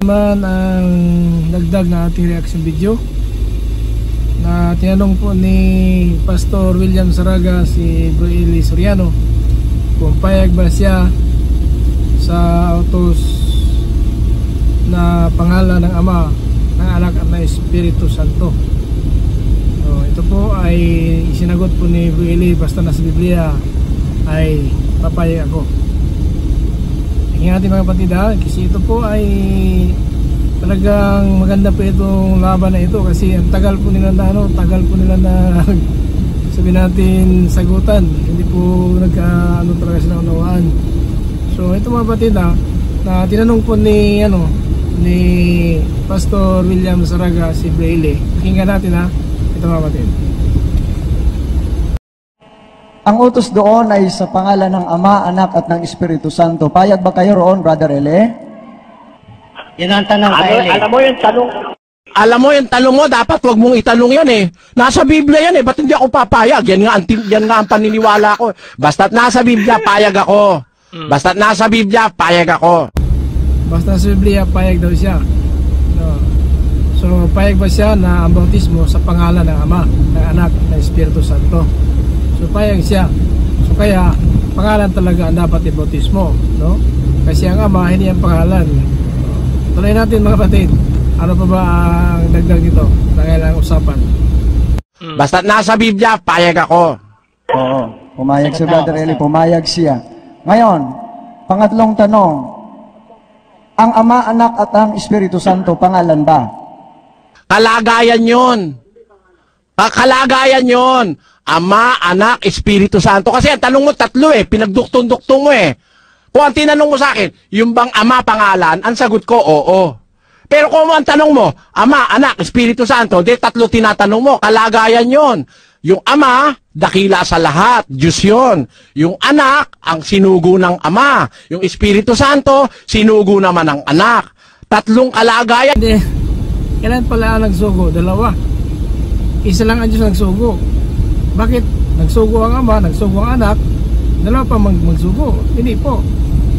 Naman ang dagdag na ating reaction video na tinanong po ni Pastor William Saraga si Bro Eli Soriano kung payag ba siya sa utos na pangalan ng Ama, ng Anak at ng Espiritu Santo. So, ito po ay isinagot po ni Bro Eli basta nasa Biblia ay papayag ako. Tingnan natin mga kapatid kasi ito po ay talagang maganda po itong laban na ito kasi ang tagal po nila na sabi natin sagutan, hindi po talaga sila unawaan. So ito mga kapatid na tinanong po ni Pastor William Saraga si Braille. Pakinggan natin ito mga kapatid. Ang utos doon ay sa pangalan ng Ama, Anak at ng Espiritu Santo. Payag ba kayo roon, Brother Ele? Yan ang tanong kay Ele. Alam mo yung tanong mo, dapat wag mong itanong yan eh. Nasa Biblia yan eh, ba't hindi ako papayag? Yan nga ang paniniwala ko. Basta't nasa Biblia, payag ako. Basta't nasa Biblia, payag ako. Basta sa Biblia, payag daw siya. So payag ba siya na ang bautismo sa pangalan ng Ama, ng Anak, ng Espiritu Santo? So payag siya. So kaya pangalan talaga ang dapat ibautismo, no? Kasi ang Ama hindi ang pangalan. Tuloy natin mga kapatid. Ano pa ba ang dagdag ito na kailangang usapan? Basta't nasa Biblia, payag ako. Oo, pumayag si Brother Eli, pumayag siya. Ngayon, pangatlong tanong. Ang Ama, Anak at ang Espiritu Santo, pangalan ba? Kalagayan yun. Kalagayan yun. Ama, Anak, Espiritu Santo. Kasi ang tanong mo tatlo pinagduktong-duktong mo Kung ang tinanong mo sa akin, yung bang Ama pangalan, ang sagot ko, oo. Pero kung ang tanong mo, Ama, Anak, Espiritu Santo, tatlo tinatanong mo, kalagayan yon. Yung Ama, dakila sa lahat, Diyos yun. Yung Anak, ang sinugo ng Ama. Yung Espiritu Santo, sinugo naman ng Anak. Tatlong kalagayan. Hindi. Kailan pala nagsugo? Dalawa. Isa lang ang Diyos nagsugo. Bakit? Nagsugo ang Ama, nagsugo ang Anak, dalawa pa magsugo. Hindi po.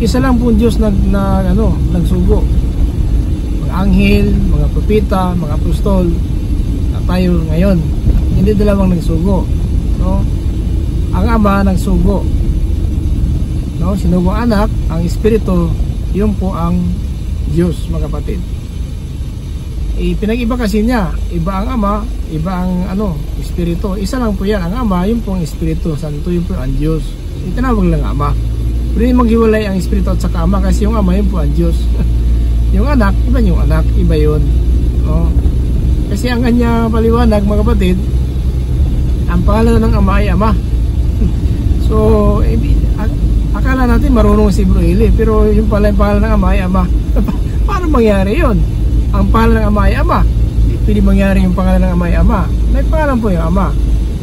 Isa lang po Diyos nagsugo. Mga anghel, mga propeta, mga apostol na tayo ngayon. Hindi dalawang nagsugo. No? Ang Ama nagsugo. No? Sinugo ang Anak, ang Espiritu, yun po ang Diyos, mga kapatid. Pinag-iba kasi niya, iba ang Ama, iba ang Espiritu. Isa lang po yan, ang Ama, yun po ang Espiritu Santo, yun po ang Diyos. Itinawag lang Ama. Pero hindi maghiwalay ang Espiritu at saka Ama kasi yung Ama, yun po ang Diyos. Yung Anak, iba yung Anak, iba yun. No? Kasi ang kanya paliwanag, mga kapatid, ang pangalan ng Ama ay Ama. So, akala natin marunong si Bro Eli, pero yung pala yung pangalan ng Ama ay Ama. Paano mangyari yun? Ang pangalan ng Ama ay Ama. Hindi pwede mangyari yung pangalan ng Ama ay Ama. May pangalan po yung Ama.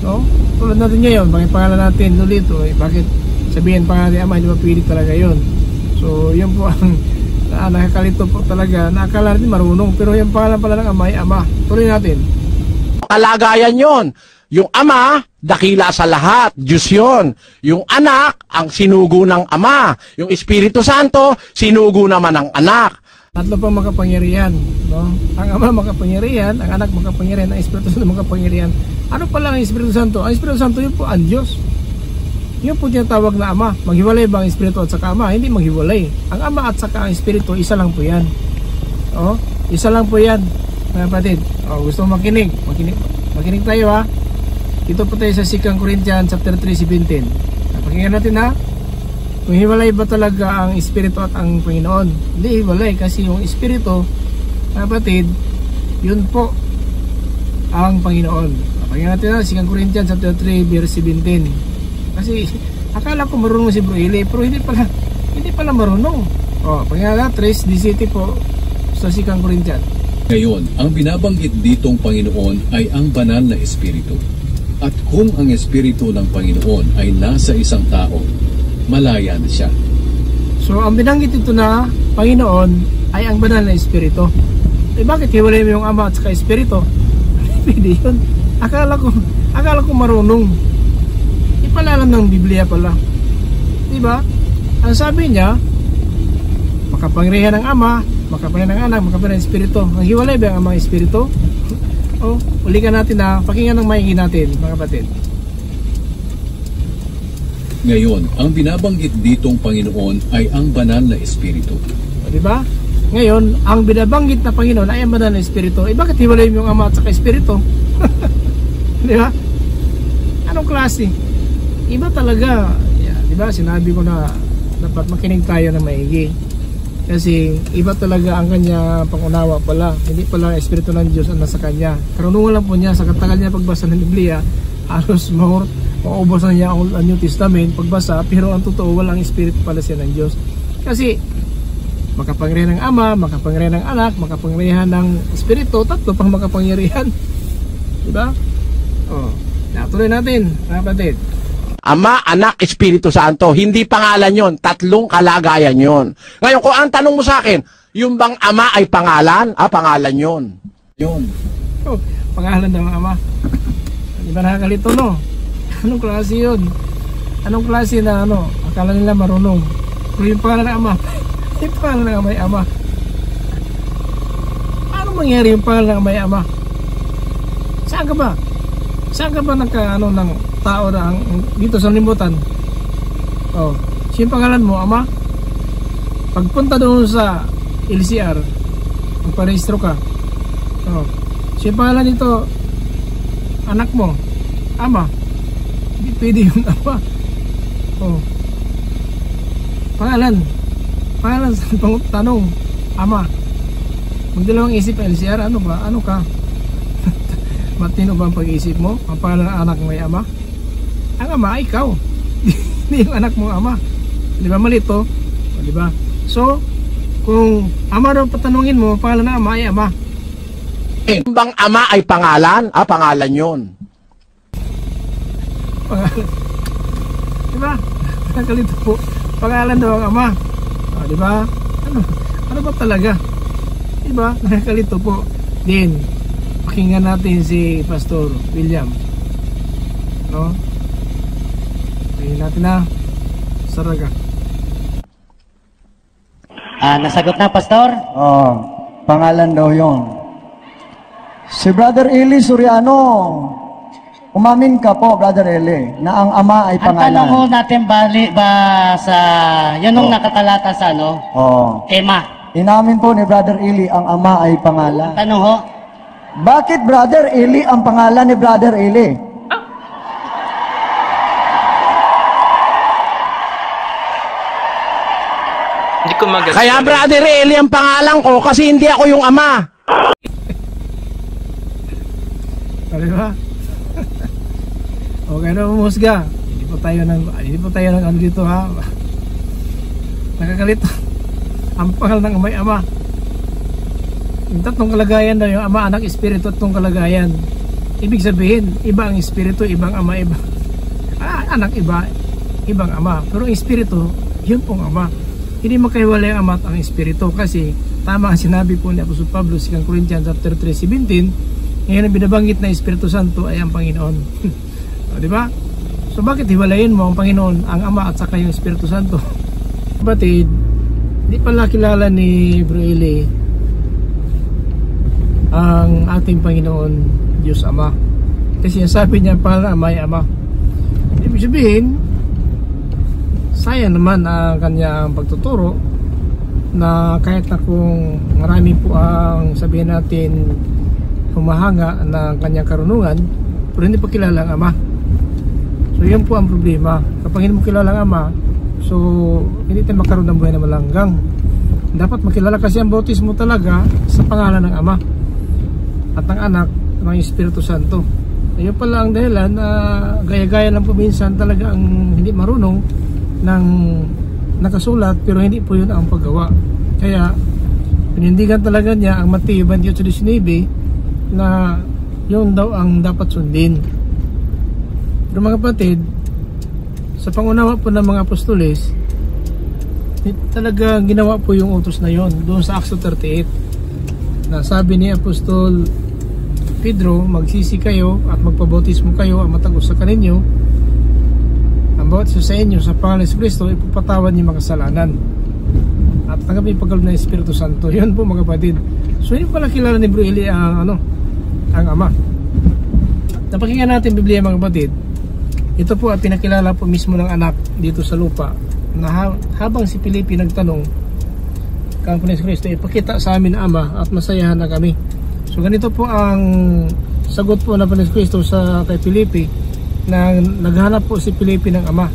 No? Tulad natin ngayon, bakit pangalan natin Lolito? Bakit sabihin pangalan ng Ama? Hindi ba pwede talaga yun? So, yun po ang nakakalito po talaga. Nakakala natin marunong, pero yung pangalan pala ng Ama ay Ama. Tuloy natin. Kalagayan yon. Yung Ama, dakila sa lahat, Diyos yun. Yung Anak, ang sinugo ng Ama. Yung Espiritu Santo, sinugo naman ng Anak. Tatlo pang makapangyarihan, no? Ang Ama makapangyarihan, ang Anak makapangyarihan, ang Espiritu Santo makapangyarihan. Ano pala ang Espiritu Santo? Ang Espiritu Santo yun po ang Diyos. Yun po tinatawag na Ama. Maghiwalay ba ang Espiritu at saka Ama? Hindi maghiwalay. Ang Ama at saka ang Espiritu, isa lang po yan. Isa lang po yan, mga kapatid. Gusto mo makinig? Makinig tayo Ito po tayo sa 2 Corinthians chapter 3:17. Pakinggan natin kung hiwalay ba talaga ang Espiritu at ang Panginoon. Hindi hiwalay kasi yung Espiritu, kapatid, yun po ang Panginoon. Pakinggan natin 2 Corinthians chapter 3 verse 17. Kasi akala ko marunong si Bro Eli, pero hindi pala marunong. Pakinggan natin 3:17 po sa 2 Corinthians. Ngayon, ang binabanggit ditong Panginoon ay ang banal na Espiritu. At kung ang Espiritu ng Panginoon ay nasa isang tao, malaya na siya. So, ang binanggit ito na Panginoon ay ang banal na Espiritu. Bakit hiwalay mo yung Ama at saka Espiritu? Pwede yun. Akala ko marunong. Ipalalam ng Biblia pala. Diba? Ang sabi niya, makapangyarihan ng Ama, makapangyarihan ng anak, makapangyarihan ng espiritu. Ang hiwalay ba ang mga espiritu? Ulikan natin na pakinggan ng maigi natin, mga kapatid. Ngayon, ang binabanggit ditong Panginoon ay ang banal na espiritu. Di ba? Ngayon, ang binabanggit na Panginoon ay ang banal na espiritu. Bakit hiwalay mo yung ama at saka espiritu? Di ba? Anong klase? Iba talaga. Di ba? Sinabi ko na dapat makinig tayo ng maigi. Kasi iba talaga ang kanya pangunawa pala. Hindi pala ang espiritu ng Diyos ang nasa kanya. Karunungan lang po niya sa katagal niya pagbasa ng Biblia, halos maubos na niya ang New Testament pagbasa, pero ang totoo walang espiritu pala siya ng Diyos. Kasi makapangyarihan ng ama, makapangyarihan ng anak, makapangyarihan ng espiritu, tatlo pang makapangyarihan. Diba? Natuloy natin, mga kapatid. Ama, Anak, Espiritu Santo. Hindi pangalan yon, tatlong kalagayan yon. Ngayon, kung ang tanong mo sa akin, yung bang ama ay pangalan? Pangalan yon. Yun. Pangalan ng ama. Di ba nakakalito, no? Anong klase yun? Anong klase na akala nila marunong? Pero yung pangalan ng ama, yung pangalan ng ama ay ama. Ano mangyari yung pangalan ng ama ay ama? Saan ka ba? Saan ka ba ng tao na dito sa limutan? Sino pangalan mo, ama? Pagpunta doon sa LCR, magparehistro ka. Sino pangalan nito? Anak mo? Ama? Hindi pwede yung ama. Pangalan sa tanong, ama. Magdalawang isip ang LCR, ano ba? Ano ka? Matino ba ang pag-iisip mo? Ang pangalan ng anak may ama? Ang ama, ikaw. Hindi yung anak mo ama. Di ba mali to? Di ba? So, kung ama daw patanungin mo, pangalan ng ama ay ama. Yung bang ama ay pangalan? Pangalan yon. Pangalan. Di ba? Nakalito po. Pangalan daw ang ama. Di ba? Ano ba talaga? Di ba? Nakalito po. Din. Pakinggan natin si Pastor William. Pakinggan natin na. Saraga. Nasagot na, Pastor? Pangalan daw yon. Si Brother Eli Soriano, umamin ka po, Brother Eli, na ang ama ay Ang pangalan. tanong ho natin ba sa, yun nung nakatalata sa tema. Inamin po ni Brother Eli, ang ama ay pangalan. Tanong ho, Bakit Brother Eli ang pangalan ni Brother Eli? Hindi ko maganda. Kaya Brother Eli ang pangalan ko kasi hindi ako yung ama. Di ba? Okay na umusga. Hindi po tayo ng ano dito ha. Nakakalito. Ang pangalan ng amay ama. Yung tatlong kalagayan daw, yung ama, anak, espiritu, tatlong kalagayan. Ibig sabihin, iba ang espiritu, ibang ama, iba. Anak, iba, ibang ama. Pero ang espiritu, yun pong ama. Hindi makahiwalay ang ama at ang espiritu kasi tama ang sinabi po ni Apostol Pablo sa 2 Corinthians chapter 3:17. Ngayon ang binabanggit na Espiritu Santo ay ang Panginoon. Di ba? So bakit hiwalayin mo ang Panginoon, ang Ama at saka yung Espiritu Santo? Kapatid, di pala kilala ni Bro Eli ang ating Panginoon Diyos Ama. Kasi sabi niya para Ama ay Ama. Ibig sabihin, sayang naman ang kanyang pagtuturo na kahit na kung marami po ang sabihin natin humahanga ng kanyang karunungan, pero hindi pa kilala ang Ama. So yun po ang problema. Kapag hindi mo kilala ang Ama, so hindi tayo magkaroon ng buhay na malanggang. Dapat makilala kasi ang bautismo talaga sa pangalan ng Ama at ng Anak ng Espiritu Santo. Ayun pala ang dahilan na gaya-gaya lang po minsan talaga ang hindi marunong ng nakasulat, pero hindi po yun ang paggawa. Kaya pinindigan talaga niya ang Mateo 28:19 na yun daw ang dapat sundin. Pero mga kapatid, sa pangunawa po ng mga apostoles, talaga ginawa po yung utos na yon doon sa Acts 38 na sabi ni Apostol Pedro, magsisi kayo at magpabautismo kayo ang matagos sa kaninyo, ang bawat isa sa inyo sa pangalan ni Kristo ipapatawad niyo mga kasalanan. at tanggapin yung pagkaloob ng Espiritu Santo. Yun po mga kapatid. So yun pala kilala ni Bro Eli ang Ama. Napakinggan natin Biblia mga kapatid. Ito po at pinakilala po mismo ng anak dito sa lupa na habang si Felipe nagtanong kang Panginoon Kristo, ipakita sa amin ang Ama at masayahan na kami. So ganito po ang sagot po ng Panginoon Kristo sa kay Felipe na naghanap po si Felipe ng Ama.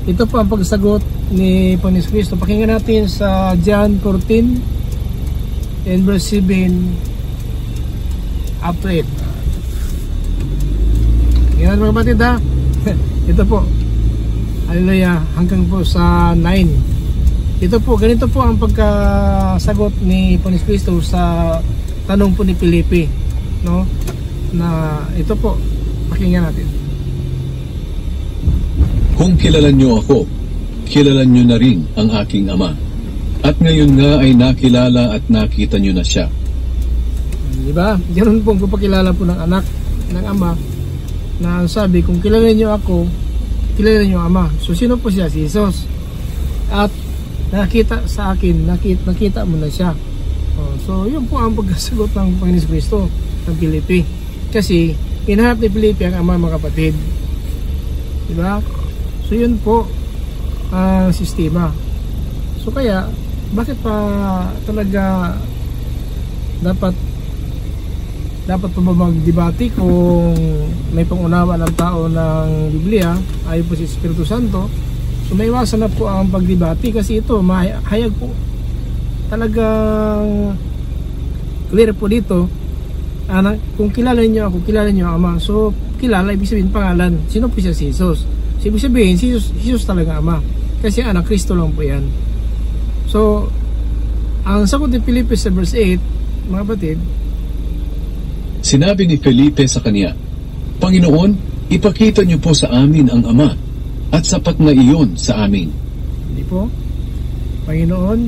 Ito po ang pagsagot ni Panginoon Kristo. Pakinggan natin sa John 14 and verse 7 up to 8. Yan mga kapatid ha. Ito po. Hallelujah. Hanggang po sa 9. Ito po, ganito po ang pagkasagot ni Panginoon Kristo sa tanong po ni Felipe, no? Na ito po, pakinggan natin. Kung kilala niyo ako, kilala niyo na rin ang aking Ama. At ngayon nga ay nakilala at nakita niyo na siya. Diba? Ganun po kung pakilala po ng anak ng Ama na sabi, kung kilala niyo ako, kilala niyo ang Ama. So sino po siya? Si Jesus. At nakita sa akin, nakita mo na siya. So yun po ang pagkasagot ng Panginoon Kristo ng Felipe. Kasi hinahanap ni Felipe ang Ama mga kapatid. Diba? So yun po ang sistema. So kaya bakit pa talaga dapat pa ba magdebate kung may pangunawa ng tao ng Biblia ayon po si Espiritu Santo? So may iwasan na po ang pagdebate kasi ito mahayag po talagang clear po dito. Kung kilala niyo ako, kilala niyo ang Ama. So kilala, ibig sabihin pangalan. Sino po siya? Si Jesus. So, ibig sabihin, si Jesus talaga Ama. Kasi anak, Kristo lang po yan. So, ang sagot ni Felipe sa verse 8, mga batid, Sinabi ni Felipe sa kanya, Panginoon, ipakita niyo po sa amin ang Ama, at sapat na iyon sa amin. Hindi po. Panginoon,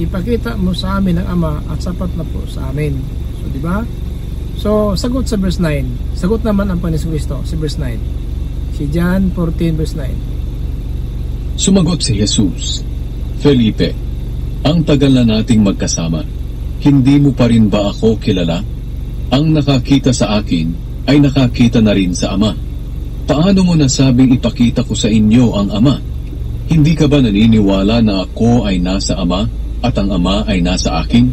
ipakita mo sa amin ang Ama at sapat na po sa amin. So, di ba? So, sagot sa verse 9. Sagot naman ang Panginoon Kristo sa verse 9. Si John 14 verse 9. Sumagot si Jesus, Felipe, ang tagal na nating magkasama, hindi mo pa rin ba ako kilala? Ang nakakita sa akin ay nakakita na rin sa Ama. Paano mo nasabing ipakita ko sa inyo ang Ama? Hindi ka ba naniniwala na ako ay nasa Ama at ang Ama ay nasa akin?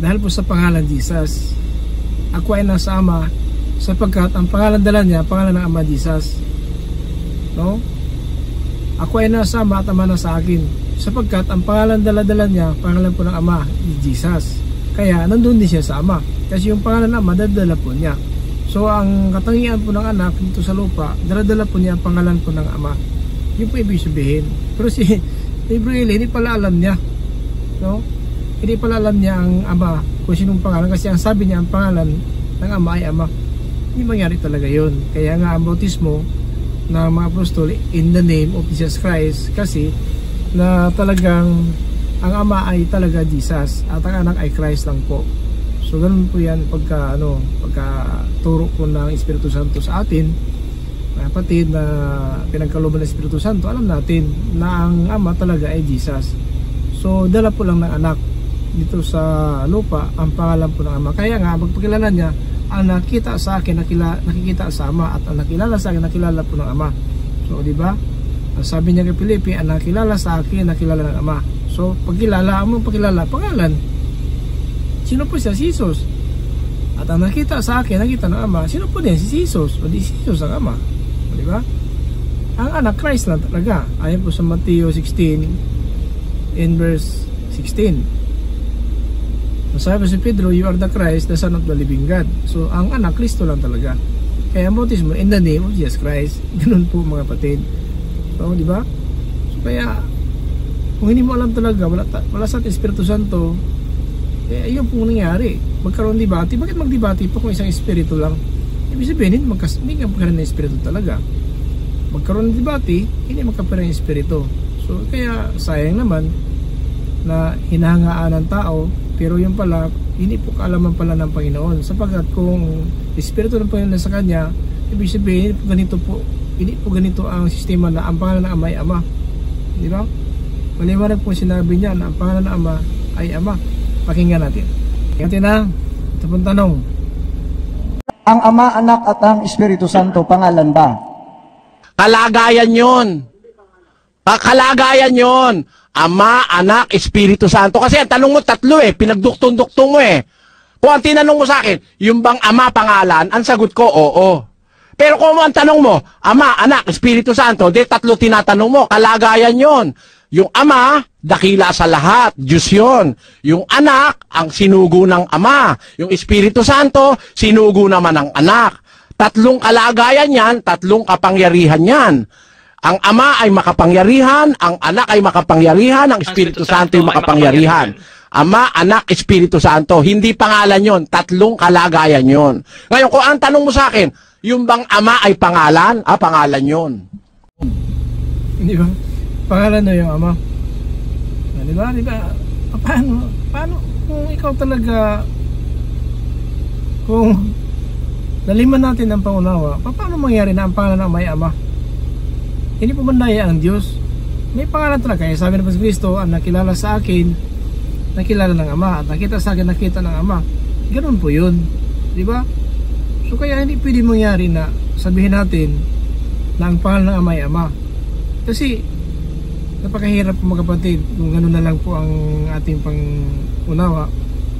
Dahil po sa pangalan Jesus, ako ay nasa Ama sapagkat ang pangalan dala niya, pangalan ng Ama Jesus. No? Ako ay nasa Ama at Ama nasa akin sapagkat ang pangalan dala-dala niya, pangalan po ng Ama ni Jesus. Kaya nandun din siya sa Ama kasi yung pangalan ng Ama dala po niya. So ang katangian po ng anak dito sa lupa, dala-dala po niya ang pangalan po ng Ama. Yun po ibig sabihin. Pero si Gabriel hindi pala alam niya, no? Hindi pala alam niya ang Ama kung sinong pangalan kasi ang sabi niya ang pangalan ng Ama ay Ama. Hindi mangyari talaga yun. Kaya nga ang bautismo na mga apostol in the name of Jesus Christ kasi na talagang ang Ama ay talaga Jesus at ang anak ay Christ lang po. So ganun po yan pagka turo ko ng Espiritu Santo sa atin, mga kapatid na pinagkalooban ng Espiritu Santo, alam natin na ang Ama talaga ay Jesus. So dala po lang ng anak dito sa lupa ang pangalan po ng Ama. Kaya nga magpakilala niya, ang nakita sa akin nakikita sa Ama at ang nakilala sa akin nakilala po ng Ama. So di ba? Sabi niya kay Felipe, ang nakilala sa akin nakilala ng Ama. So pagkilala mo, pangalan. Sino po siya? Si Jesus. At ang nakita sa akin nakita ng Ama. Sino po din? Si Jesus. O di si Jesus ang Ama. O di ba? Ang anak Christ lang talaga. Ayon po sa Mateo 16 in verse 16. Sabi si Pedro, you are the Christ, the Son of the living God. So, ang anak, Kristo lang talaga. Kaya ang bautismo, in the name of Jesus Christ. Ganun po mga kapatid. So, di ba? So, kaya, kung hindi mo alam talaga, wala sa Espiritu Santo, ayun po nangyari. Magkaroon debate. Bakit magdebate po kung isang Espiritu lang? Ibig sabihin, hindi ka magkaroon ng Espiritu talaga. Magkaroon ng debate, hindi magkaroon ng Espiritu. So, kaya, sayang naman, na hinahangaan ng tao, pero yun pala, hindi po kaalaman pala ng Panginoon. Sapagkat kung Espiritu ng Panginoon sa kanya, ibig sabihin, hindi po ganito ang sistema na ang pangalan ng Ama ay Ama. Di ba? Maliwanag po sinabi niya na ang pangalan ng Ama ay Ama. Pakinggan natin. Ito na, ito pong tanong. Ang Ama, Anak at ang Espiritu Santo, pangalan ba? Kalagayan yun. Kalagayan yun. Ama, Anak, Espiritu Santo. Kasi ang tanong mo tatlo pinagduktong-duktong mo Kung ang tinanong mo sa akin, yung bang Ama pangalan, ang sagot ko, oo. Pero kung ang tanong mo, Ama, Anak, Espiritu Santo, di tatlo tinatanong mo, kalagayan yon. Yung Ama, dakila sa lahat, Diyos yun. Yung Anak, ang sinugo ng Ama. Yung Espiritu Santo, sinugo naman ng Anak. Tatlong kalagayan yan, tatlong kapangyarihan yan. Ang Ama ay makapangyarihan, ang Anak ay makapangyarihan, ang Espiritu Santo ay makapangyarihan. Ama, Anak, Espiritu Santo. Hindi pangalan yon, tatlong kalagayan yon. Ngayon, kung ang tanong mo sa akin, yung bang Ama ay pangalan? Pangalan yon. Hindi ba? Pangalan na yung Ama. Di ba? Di ba? Paano kung ikaw talaga, kung naliman natin ang pangunawa, paano mangyari na ang pangalan ng Ama ay Ama? Hindi po mandaya ang Diyos. May pangalan talaga. Kaya sabi ng Kristo, ang nakilala sa akin, nakilala ng Ama. At nakita sa akin, nakita ng Ama. Ganun po yun. Di ba? So kaya hindi pwede mangyari na sabihin natin na ang pangalan ng Ama ay Ama. Kasi napakahirap po mga kapatid. Kung gano'n na lang po ang ating pangunawa,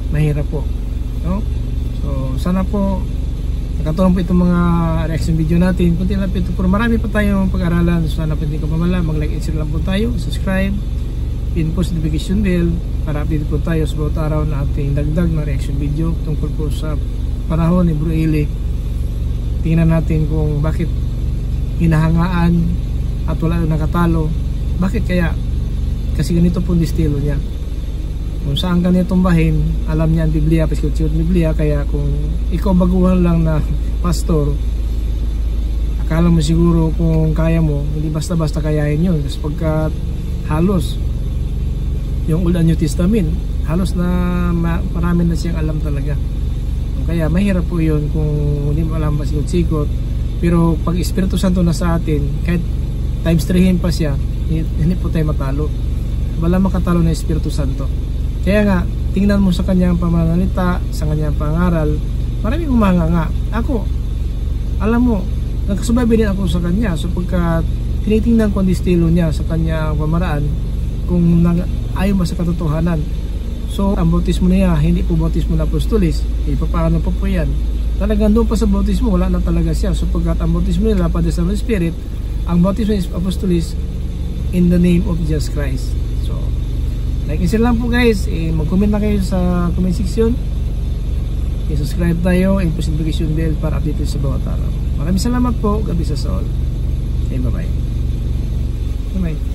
mahirap po. No? So sana po nakatulong po itong mga reaction video natin. Kunti lang po ito, pero marami pa tayong pag-aralan. So sana po hindi ko pamala, mag-like and share lang po tayo, subscribe, pin-post notification bell para update po tayo sa bawat araw na ating dagdag na reaction video tungkol po sa panahon ni Bro Eli. Tingnan natin kung bakit hinahangaan at wala na nakatalo. Bakit kaya? Kasi ganito po ang estilo niya. Kung saan ka niya tumbahin, alam niya ang Biblia, paskutsyot Biblia. Kaya kung ikaw baguhan lang na pastor, akala mo siguro kung kaya mo, hindi basta-basta kayahin yun. Kasi pagkat halos yung Old and New Testament, halos na marami na siyang alam talaga. Kaya mahirap po yun kung hindi mo alam pasikot-sikot. Pero pag Espiritu Santo na sa atin, kahit times 3 pa siya, hindi po tayo matalo. Wala makatalo na Espiritu Santo. Kaya nga, tingnan mo sa kanyang pamanalita, sa kanyang pangaral, maraming umanga nga. Ako, alam mo, nagkasubaybay din ako sa kanya. So pagka tinitingnan ko ang estilo niya sa kanyang pamaraan, kung ayaw mo sa katotohanan. So ang bautismo niya, hindi po bautismo na apostolis. Paano pa po yan? Talagang doon pa sa bautismo, wala na talaga siya. So pagkat ang bautismo nila, Father, Son, Holy Spirit, ang bautismo is apostolis in the name of Jesus Christ. So, like and share lang po guys. Mag-comment na kayo sa comment section. I-subscribe tayo, i-post notification bell para update sa bawat araw. Maraming salamat po. God bless us all. Okay, bye-bye. Bye-bye.